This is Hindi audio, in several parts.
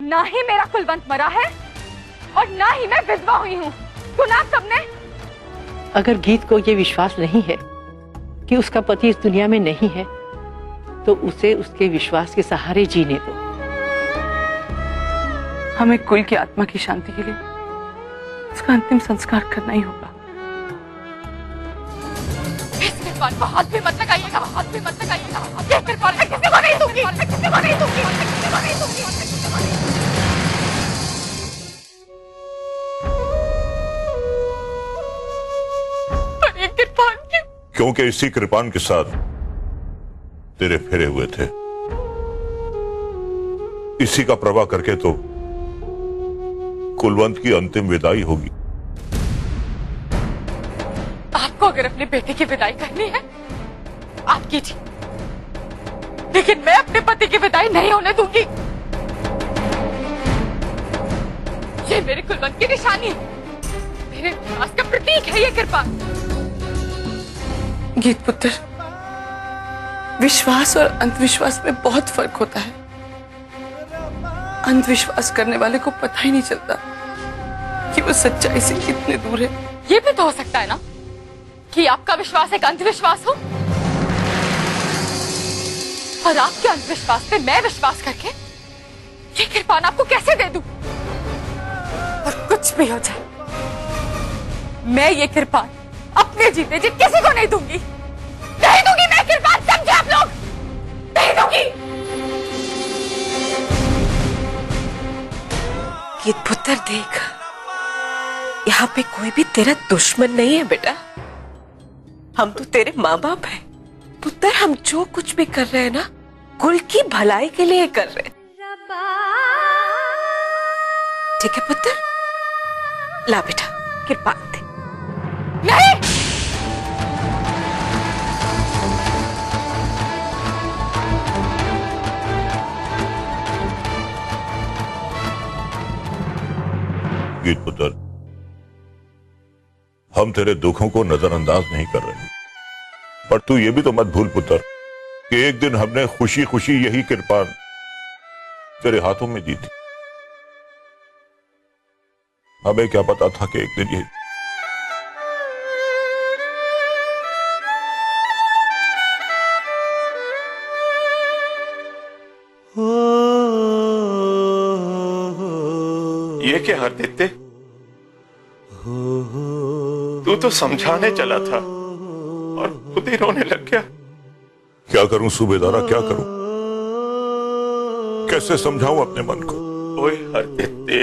ना ही मेरा कुलवंत मरा है और ना ही मैं विधवा हुई हूँ। सुना सबने? अगर गीत को ये विश्वास नहीं है कि उसका पति इस दुनिया में नहीं है, तो उसे उसके विश्वास के सहारे जीने दो। हमें कुल की आत्मा की शांति के लिए उसका अंतिम संस्कार करना ही होगा। इस कृपाल को हाथ भी मत लगाइएगा, हाथ भी मत लगाइएगा। ये कृपाल मैं किसी को नहीं दूंगी, मैं किसी को नहीं दूंगी, मैं किसी को नहीं दूंगी, मैं किसी को नहीं दूंगी। पर ये कृपाल क्यों? क्योंकि इसी कृपान के साथ तेरे फेरे हुए थे। इसी का प्रवाह करके तो कुलवंत की अंतिम विदाई होगी। आपको अगर अपने बेटे की विदाई करनी है, आप कीजिए, लेकिन मैं अपने पति की विदाई नहीं होने दूंगी। ये मेरे कुलवंत की निशानी है, मेरे विश्वास का प्रतीक है ये कृपाल। गीत पुत्र, विश्वास और अंधविश्वास में बहुत फर्क होता है। अंधविश्वास करने वाले को पता ही नहीं चलता कि वो सच्चाई से कितने दूर है। ये भी तो हो सकता है ना कि आपका विश्वास एक अंधविश्वास हो और आपके अंधविश्वास पे मैं विश्वास करके ये कृपान आपको कैसे दे दूं? और कुछ भी हो जाए, मैं ये कृपान अपने जीते जी किसी को नहीं दूंगी, नहीं दूंगी मैं कृपान, समझे आप लोग? नहीं दूंगी। गीत पुत्र देख, यहाँ पे कोई भी तेरा दुश्मन नहीं है बेटा। हम तो तेरे माँ बाप हैं। पुत्र, हम जो कुछ भी कर रहे हैं ना, कुल की भलाई के लिए कर रहे हैं। ठीक है पुत्र, ला बेटा कृपान दे। नहीं, गीत पुत्र, हम तेरे दुखों को नजरअंदाज नहीं कर रहे, पर तू ये भी तो मत भूल पुत्र कि एक दिन हमने खुशी खुशी यही कृपान तेरे हाथों में दी थी। हमें क्या पता था कि एक दिन ये ये क्या हर देते? तू तो समझाने चला था और खुद ही रोने लग गया। क्या करूं सूबेदारा, क्या करूं? कैसे समझाऊं अपने मन को? ओए हर देते,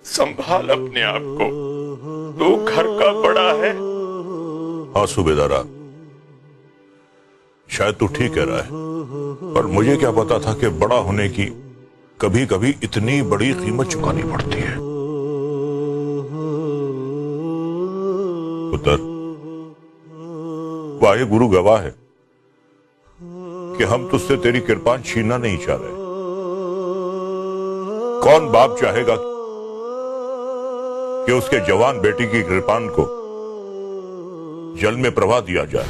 संभाल अपने आप को। तू घर का बड़ा है। हाँ सूबेदारा, शायद तू ठीक कह रहा है, पर मुझे क्या पता था कि बड़ा होने की कभी कभी इतनी बड़ी कीमत चुकानी पड़ती है। पुत्र, वाहे गुरु गवाह है कि हम तुझसे तेरी कृपान छीनना नहीं चाह रहे। कौन बाप चाहेगा कि उसके जवान बेटी की कृपान को जल में प्रवाह दिया जाए?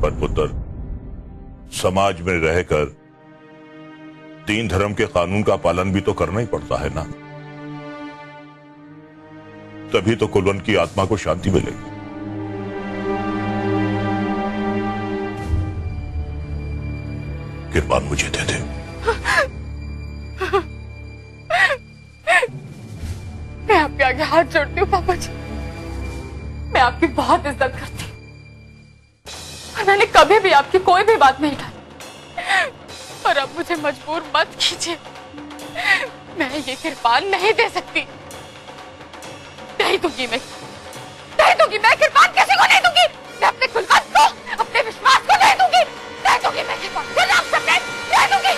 पर पुत्र, समाज में रहकर दीन धर्म के कानून का पालन भी तो करना ही पड़ता है ना, तभी तो कुलवंत की आत्मा को शांति मिलेगी। कृपान मुझे दे दे। मैं आपके आगे हाथ जोड़ती हूँ पापा जी, मैं आपकी बहुत इज्जत करती हूँ और मैंने कभी भी आपकी कोई भी बात नहीं टाली, पर अब मुझे मजबूर मत कीजिए। मैं ये कृपान नहीं दे सकती, नहीं दूंगी मैं, नहीं दूंगी मैं कृपान, किसी को नहीं दूंगी। मैं अपने कुलवंत को, अपने विश्वास को नहीं दूंगी, नहीं दूंगी मैं कृपान, आप सबने नहीं दूंगी।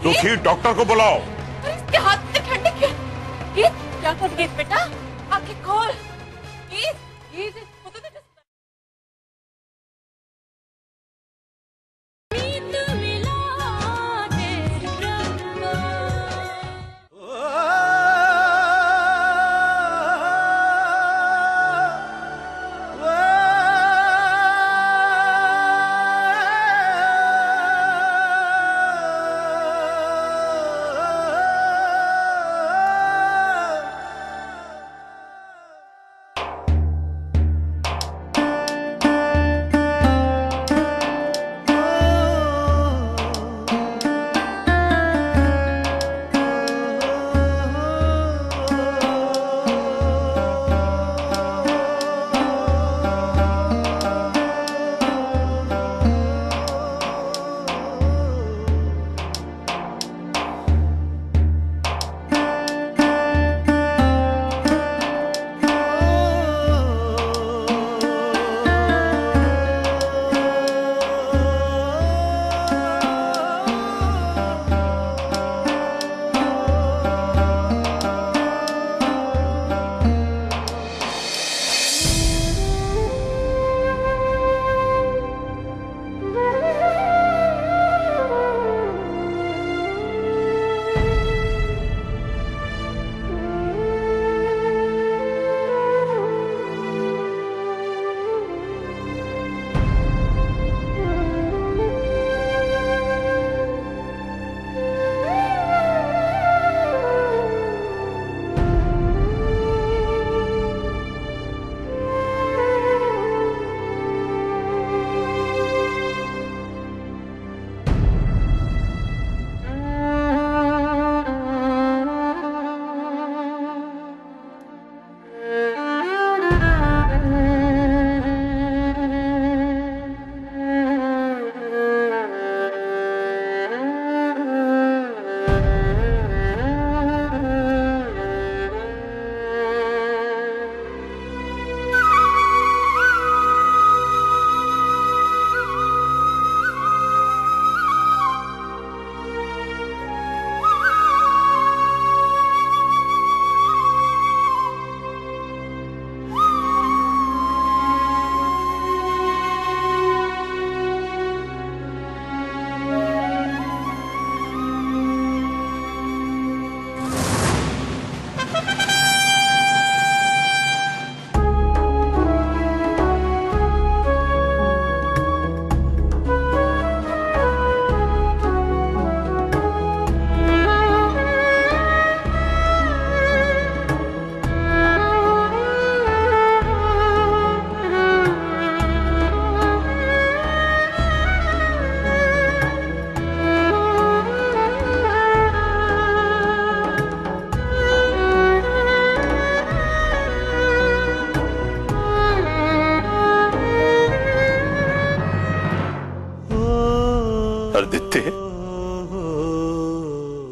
दुखी डॉक्टर को बुलाओ। इसके हाथ में ठंडी क्यों? क्या कर गीत बेटा? आंखें खोल।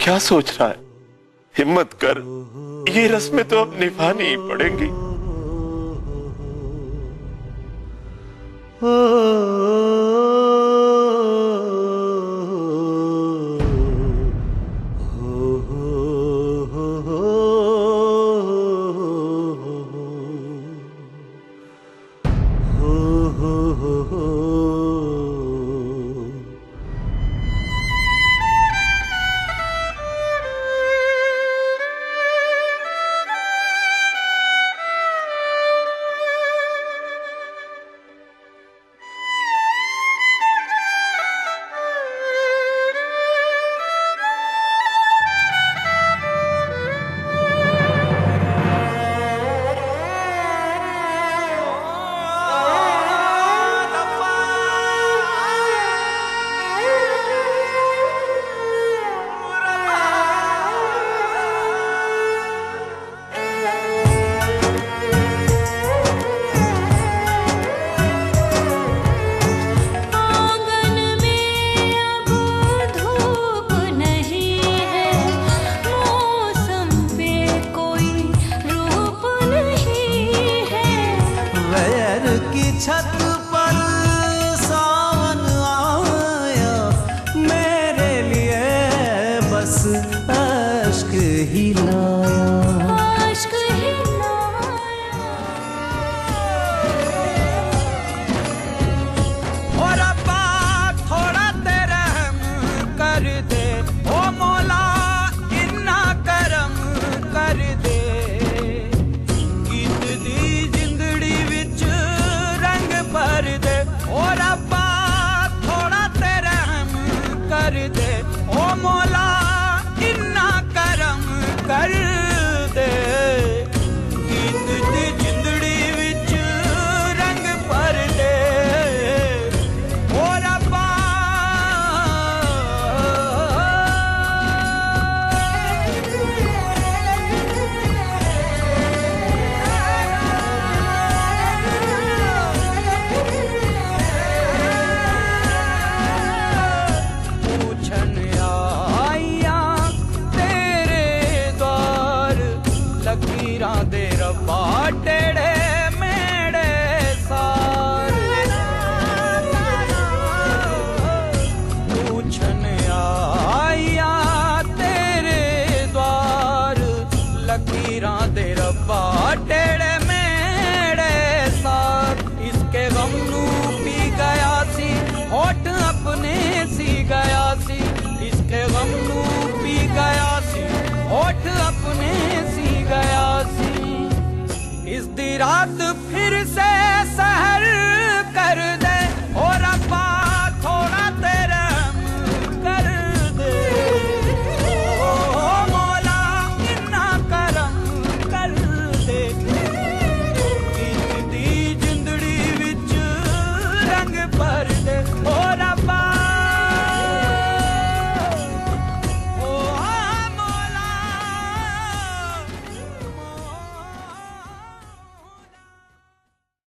क्या सोच रहा है? हिम्मत कर, ये रस्में तो अब निभानी ही पड़ेंगी। छत पर सावन आया, मेरे लिए बस अश्क ही लाया, अश्क ही लाया। और अब्बा थोड़ा तेरा हम कर दे, ओ मौला इन्ना करम कर दे। गीत दी जिंदड़ी विच भर दे, और अब्बा थोड़ा तेरा हम कर दे, ओ मौला इन्ना करम कर दे। गीत दी जिंदड़ी विच रंग भर दे, और अब्बा दे रब्बा टेढ़े मेढ़े सार, पूछन आया तेरे द्वार। लकीरां दे रब्बा टेढ़े मेढ़े सार, इसके गम नू पी गया सी होठ अपने सी गया सी, इसके गम नू पी गया सी होठ अपने सी गया सी। इस दी रात फिर से